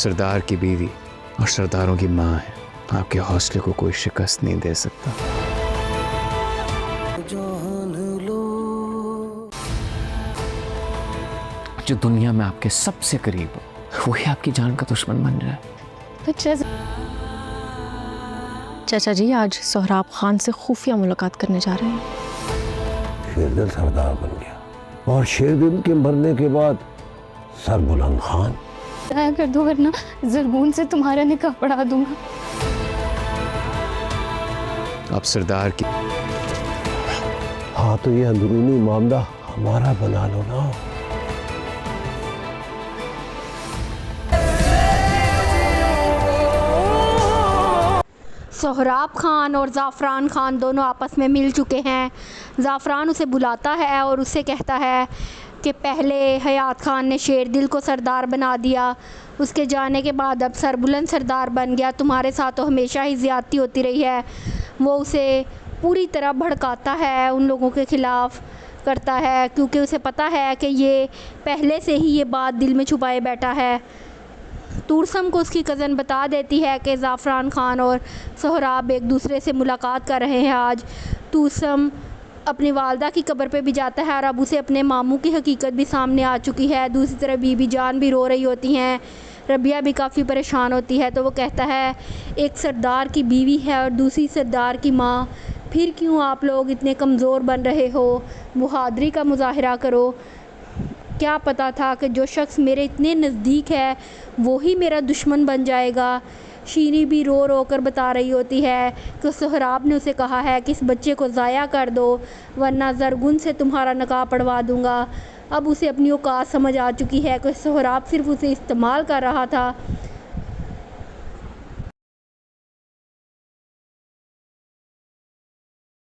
सरदार की बीवी और सरदारों की माँ है। आपके हौसले को कोई शिकस्त नहीं दे सकता। जो दुनिया में आपके सबसे करीब हो वही आपकी जान का दुश्मन बन जाए। चाचा जी आज सोहराब खान से खुफिया मुलाकात करने जा रहे हैं। शेरदिल सरदार बन गया और शेरदिल के मरने के बाद सरबुलंद खान दया कर दो वरना ज़रगून से तुम्हारा निकाह पढ़ा दूंगा। आप सरदार की हाँ तो ये अंदरूनी मामला हमारा बना लो ना। सोहराब खान और ज़ाफ़रान खान दोनों आपस में मिल चुके हैं। ज़ाफ़रान उसे बुलाता है और उससे कहता है कि पहले हयात खान ने शेरदिल को सरदार बना दिया, उसके जाने के बाद अब सरबुलंद सरदार बन गया, तुम्हारे साथ तो हमेशा ही ज़्यादती होती रही है। वो उसे पूरी तरह भड़काता है, उन लोगों के ख़िलाफ़ करता है क्योंकि उसे पता है कि ये पहले से ही ये बात दिल में छुपाए बैठा है। तुरसम को उसकी कज़न बता देती है कि ज़ाफ़रान खान और सोहराब एक दूसरे से मुलाकात कर रहे हैं आज। तुरसम अपनी वालदा की कब्र पे भी जाता है और अब उसे अपने मामू की हकीकत भी सामने आ चुकी है। दूसरी तरफ बीबी जान भी रो रही होती हैं, रबिया भी काफ़ी परेशान होती है। तो वो कहता है एक सरदार की बीवी है और दूसरी सरदार की माँ, फिर क्यों आप लोग इतने कमज़ोर बन रहे हो, बहादुरी का मुजाहरा करो। क्या पता था कि जो शख्स मेरे इतने नज़दीक है वो ही मेरा दुश्मन बन जाएगा। शीरी भी रो रो कर बता रही होती है कि सोहराब ने उसे कहा है कि इस बच्चे को ज़ाया कर दो वरना ज़रगुन से तुम्हारा निकाह पढ़वा दूँगा। अब उसे अपनी औकात समझ आ चुकी है कि सोहराब सिर्फ़ उसे इस्तेमाल कर रहा था।